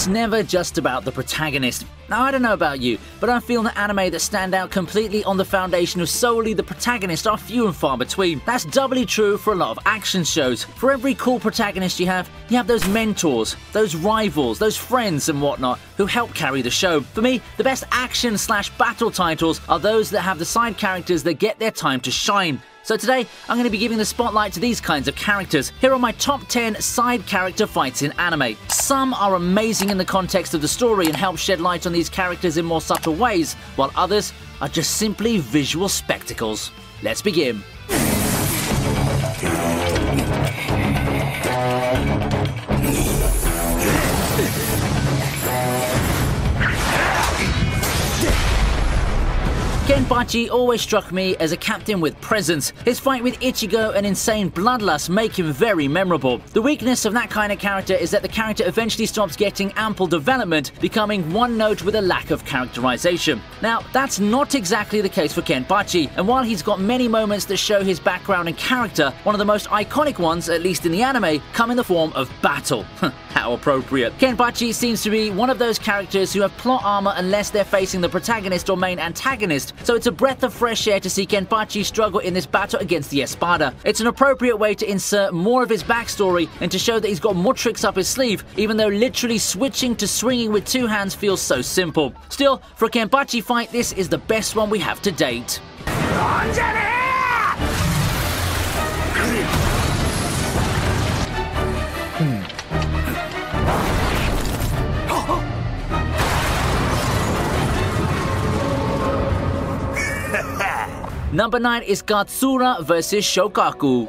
It's never just about the protagonist. Now, I don't know about you, but I feel that anime that stand out completely on the foundation of solely the protagonist are few and far between. That's doubly true for a lot of action shows. For every cool protagonist you have those mentors, those rivals, those friends and whatnot who help carry the show. For me, the best action/battle titles are those that have the side characters that get their time to shine. So today, I'm going to be giving the spotlight to these kinds of characters. Here are my top 10 side character fights in anime. Some are amazing in the context of the story and help shed light on these characters in more subtle ways, while others are just simply visual spectacles. Let's begin. Kenpachi always struck me as a captain with presence. His fight with Ichigo and insane bloodlust make him very memorable. The weakness of that kind of character is that the character eventually stops getting ample development, becoming one note with a lack of characterization. Now, that's not exactly the case for Kenpachi, and while he's got many moments that show his background and character, one of the most iconic ones, at least in the anime, come in the form of battle. How appropriate. Kenpachi seems to be one of those characters who have plot armor unless they're facing the protagonist or main antagonist, so it's a breath of fresh air to see Kenpachi struggle in this battle against the Espada. It's an appropriate way to insert more of his backstory and to show that he's got more tricks up his sleeve, even though literally switching to swinging with two hands feels so simple. Still, for a Kenpachi fight, this is the best one we have to date. Number 9 is Katsura vs Shokaku.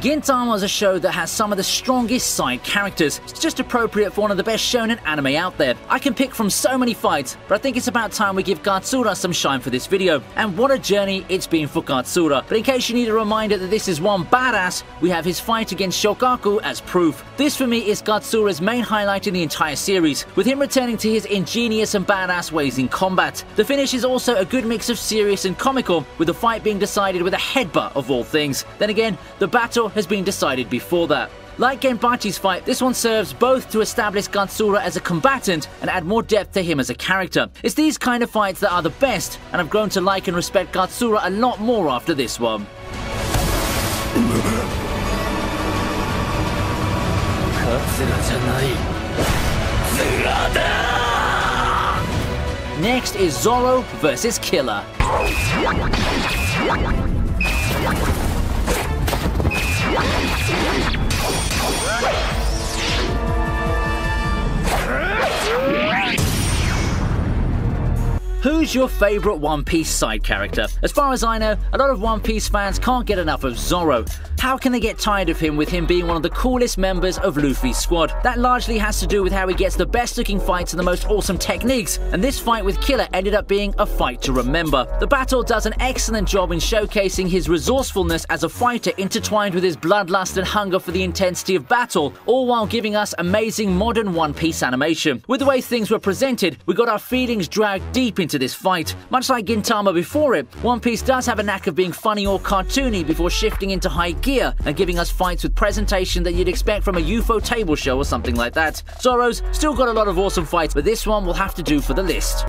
Gintama is a show that has some of the strongest side characters. It's just appropriate for one of the best shonen anime out there. I can pick from so many fights, but I think it's about time we give Katsura some shine for this video. And what a journey it's been for Katsura. But in case you need a reminder that this is one badass, we have his fight against Shokaku as proof. This for me is Katsura's main highlight in the entire series, with him returning to his ingenious and badass ways in combat. The finish is also a good mix of serious and comical, with the fight being decided with a headbutt of all things. Then again, the battle has been decided before that. Like Kenpachi's fight, this one serves both to establish Katsura as a combatant and add more depth to him as a character. It's these kind of fights that are the best, and I've grown to like and respect Katsura a lot more after this one. Next is Zoro vs Killer. Who's your favorite One Piece side character? As far as I know, a lot of One Piece fans can't get enough of Zoro. How can they get tired of him with him being one of the coolest members of Luffy's squad? That largely has to do with how he gets the best looking fights and the most awesome techniques, and this fight with Killer ended up being a fight to remember. The battle does an excellent job in showcasing his resourcefulness as a fighter intertwined with his bloodlust and hunger for the intensity of battle, all while giving us amazing modern One Piece animation. With the way things were presented, we got our feelings dragged deep into this fight. Much like Gintama before it, One Piece does have a knack of being funny or cartoony before shifting into high gear and giving us fights with presentation that you'd expect from a UFO table show or something like that. Zoro's still got a lot of awesome fights, but this one will have to do for the list.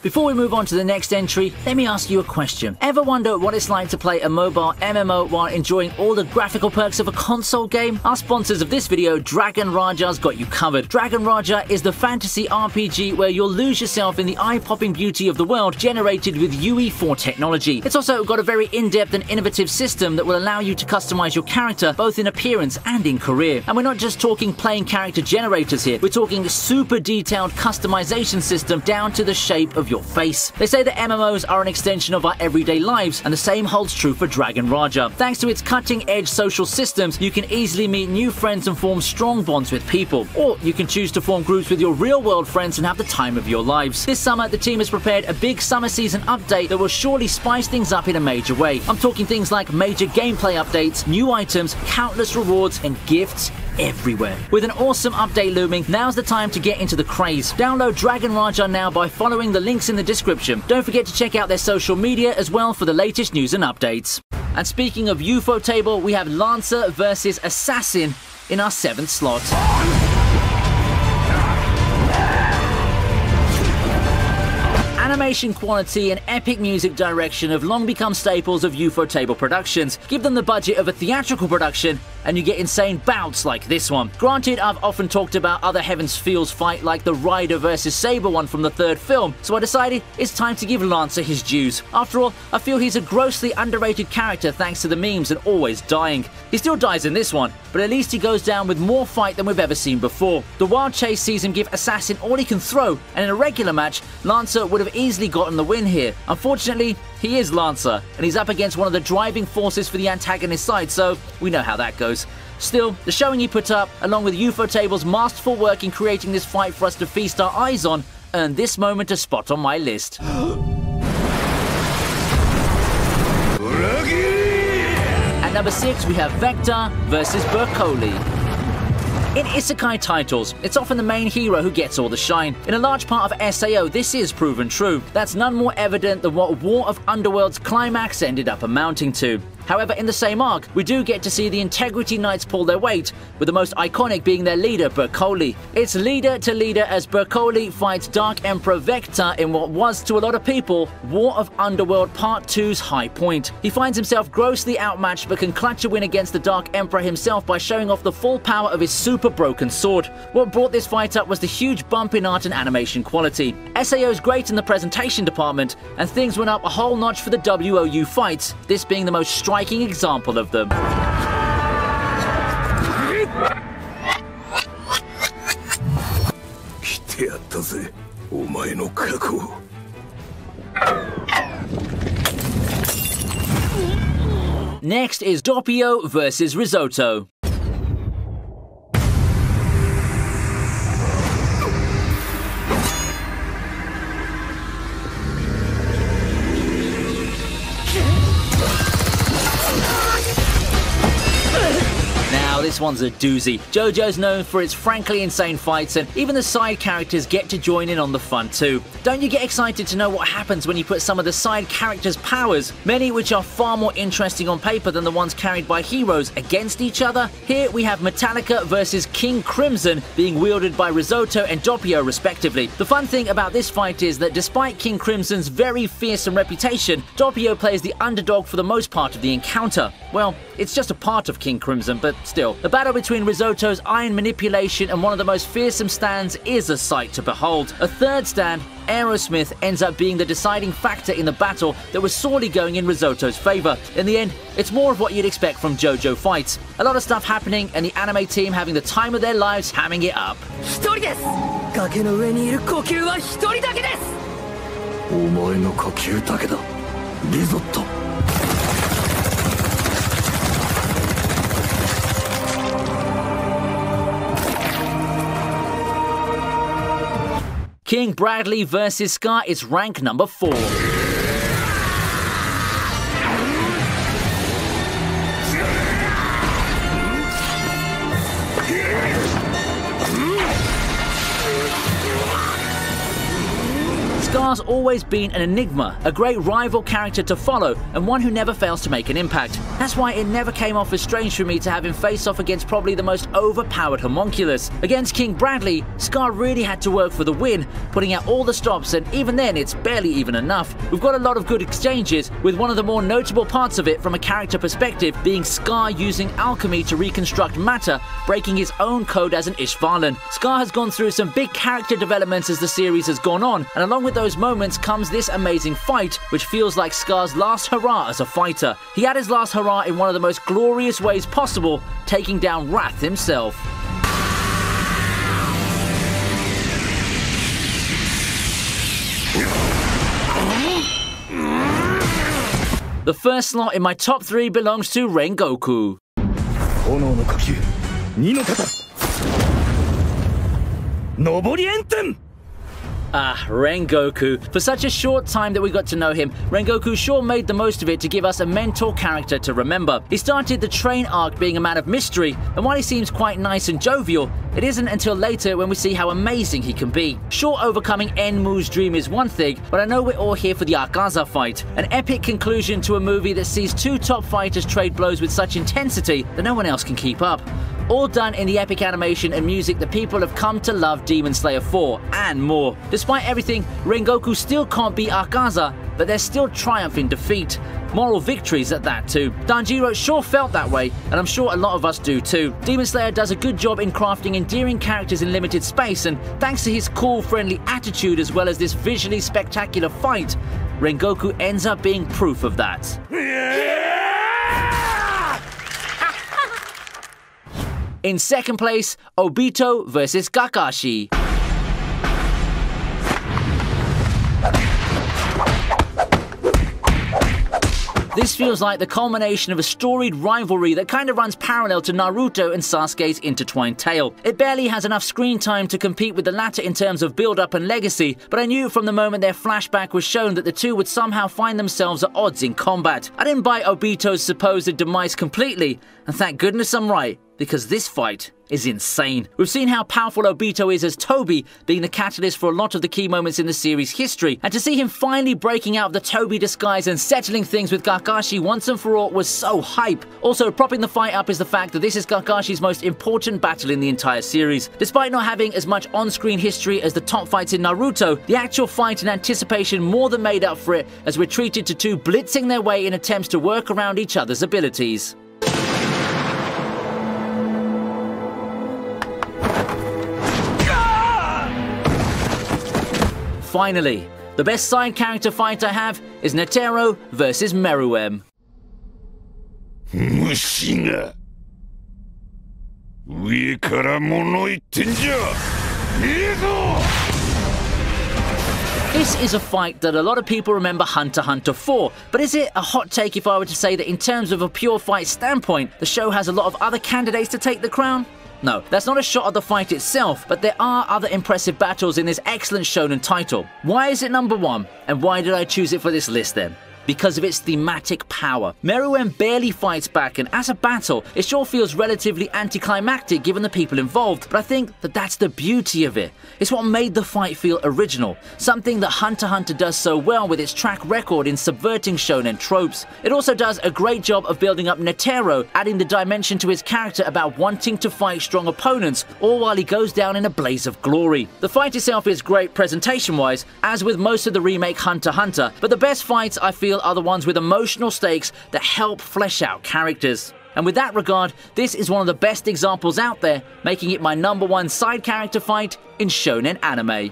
Before we move on to the next entry, let me ask you a question. Ever wonder what it's like to play a mobile MMO while enjoying all the graphical perks of a console game? Our sponsors of this video, Dragon Raja's got you covered. Dragon Raja is the fantasy RPG where you'll lose yourself in the eye-popping beauty of the world generated with UE4 technology. It's also got a very in-depth and innovative system that will allow you to customize your character both in appearance and in career. And we're not just talking plain character generators here, we're talking a super detailed customization system down to the shape of your face. They say that MMOs are an extension of our everyday lives, and the same holds true for Dragon Raja. Thanks to its cutting-edge social systems, you can easily meet new friends and form strong bonds with people. Or you can choose to form groups with your real-world friends and have the time of your lives. This summer, the team has prepared a big summer season update that will surely spice things up in a major way. I'm talking things like major gameplay updates, new items, countless rewards, and gifts everywhere. With an awesome update looming, now's the time to get into the craze. Download Dragon Raja now by following the links in the description. Don't forget to check out their social media as well for the latest news and updates. And speaking of Ufotable, we have Lancer versus Assassin in our 7th slot. Animation quality and epic music direction have long become staples of Ufotable productions. Give them the budget of a theatrical production and you get insane bouts like this one. Granted, I've often talked about other Heaven's Feels fight like the Ryder vs Saber one from the 3rd film, so I decided it's time to give Lancer his dues. After all, I feel he's a grossly underrated character thanks to the memes and always dying. He still dies in this one, but at least he goes down with more fight than we've ever seen before. The Wild Chase sees him give Assassin all he can throw, and in a regular match, Lancer would have easily gotten the win here. Unfortunately, he is Lancer, and he's up against one of the driving forces for the antagonist side, so we know how that goes. Still, the showing he put up, along with Ufotable's masterful work in creating this fight for us to feast our eyes on, earned this moment a spot on my list. At number 6, we have Vector versus Berkoli. In isekai titles, it's often the main hero who gets all the shine. In a large part of SAO, this is proven true. That's none more evident than what War of Underworld's climax ended up amounting to. However, in the same arc, we do get to see the Integrity Knights pull their weight, with the most iconic being their leader, Berkoli. It's leader to leader as Berkoli fights Dark Emperor Vector in what was, to a lot of people, War of Underworld Part 2's high point. He finds himself grossly outmatched but can clutch a win against the Dark Emperor himself by showing off the full power of his super broken sword. What brought this fight up was the huge bump in art and animation quality. SAO's great in the presentation department, and things went up a whole notch for the WOU fights, this being the most striking example of them. Next is Doppio versus Risotto. This one's a doozy. JoJo's known for its frankly insane fights, and even the side characters get to join in on the fun too. Don't you get excited to know what happens when you put some of the side characters' powers, many which are far more interesting on paper than the ones carried by heroes, against each other? Here we have Metallica versus King Crimson being wielded by Risotto and Doppio respectively. The fun thing about this fight is that despite King Crimson's very fearsome reputation, Doppio plays the underdog for the most part of the encounter. Well, it's just a part of King Crimson, but still. The battle between Risotto's iron manipulation and one of the most fearsome stands is a sight to behold. A third stand, Aerosmith, ends up being the deciding factor in the battle that was sorely going in Risotto's favor. In the end, it's more of what you'd expect from JoJo fights. A lot of stuff happening and the anime team having the time of their lives hamming it up. King Bradley vs Scar is rank number 4. Scar's always been an enigma, a great rival character to follow, and one who never fails to make an impact. That's why it never came off as strange for me to have him face off against probably the most overpowered homunculus. Against King Bradley, Scar really had to work for the win, putting out all the stops, and even then it's barely even enough. We've got a lot of good exchanges, with one of the more notable parts of it from a character perspective being Scar using alchemy to reconstruct matter, breaking his own code as an Ishvalan. Scar has gone through some big character developments as the series has gone on, and along with those moments comes this amazing fight, which feels like Scar's last hurrah as a fighter. He had his last hurrah in one of the most glorious ways possible, taking down Wrath himself. The first slot in my top 3 belongs to Rengoku. Rengoku. For such a short time that we got to know him, Rengoku sure made the most of it to give us a mentor character to remember. He started the train arc being a man of mystery, and while he seems quite nice and jovial, it isn't until later when we see how amazing he can be. Sure, overcoming Enmu's dream is one thing, but I know we're all here for the Akaza fight. An epic conclusion to a movie that sees two top fighters trade blows with such intensity that no one else can keep up. All done in the epic animation and music that people have come to love Demon Slayer for, and more. Despite everything, Rengoku still can't beat Akaza, but there's still triumph in defeat. Moral victories at that too. Danjiro sure felt that way, and I'm sure a lot of us do too. Demon Slayer does a good job in crafting endearing characters in limited space, and thanks to his cool, friendly attitude as well as this visually spectacular fight, Rengoku ends up being proof of that. In second place, Obito vs Kakashi. This feels like the culmination of a storied rivalry that kind of runs parallel to Naruto and Sasuke's intertwined tale. It barely has enough screen time to compete with the latter in terms of build-up and legacy, but I knew from the moment their flashback was shown that the two would somehow find themselves at odds in combat. I didn't buy Obito's supposed demise completely, and thank goodness I'm right, because this fight is insane. We've seen how powerful Obito is as Toby, being the catalyst for a lot of the key moments in the series' history, and to see him finally breaking out of the Toby disguise and settling things with Kakashi once and for all was so hype. Also, propping the fight up is the fact that this is Kakashi's most important battle in the entire series. Despite not having as much on-screen history as the top fights in Naruto, the actual fight and anticipation more than made up for it, as we're treated to two blitzing their way in attempts to work around each other's abilities. Finally, the best side character fight I have is Netero vs Meruem. This is a fight that a lot of people remember Hunter x Hunter for, but is it a hot take if I were to say that in terms of a pure fight standpoint, the show has a lot of other candidates to take the crown? No, that's not a shot at the fight itself, but there are other impressive battles in this excellent shonen title. Why is it number one, and why did I choose it for this list then? Because of its thematic power. Meruem barely fights back, and as a battle, it sure feels relatively anticlimactic given the people involved, but I think that that's the beauty of it. It's what made the fight feel original, something that Hunter x Hunter does so well with its track record in subverting shonen tropes. It also does a great job of building up Netero, adding the dimension to his character about wanting to fight strong opponents, all while he goes down in a blaze of glory. The fight itself is great presentation-wise, as with most of the remake Hunter x Hunter, but the best fights I feel are the ones with emotional stakes that help flesh out characters. And with that regard, this is one of the best examples out there, making it my number one side character fight in shonen anime.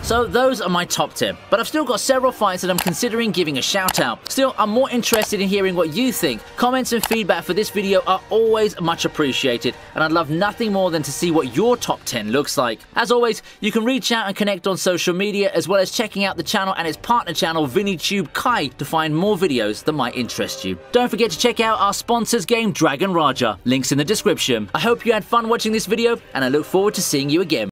So those are my top 10, but I've still got several fights that I'm considering giving a shout out. Still, I'm more interested in hearing what you think. Comments and feedback for this video are always much appreciated, and I'd love nothing more than to see what your top 10 looks like. As always, you can reach out and connect on social media, as well as checking out the channel and its partner channel ViniTube Kai to find more videos that might interest you. Don't forget to check out our sponsors game Dragon Raja, links in the description. I hope you had fun watching this video, and I look forward to seeing you again.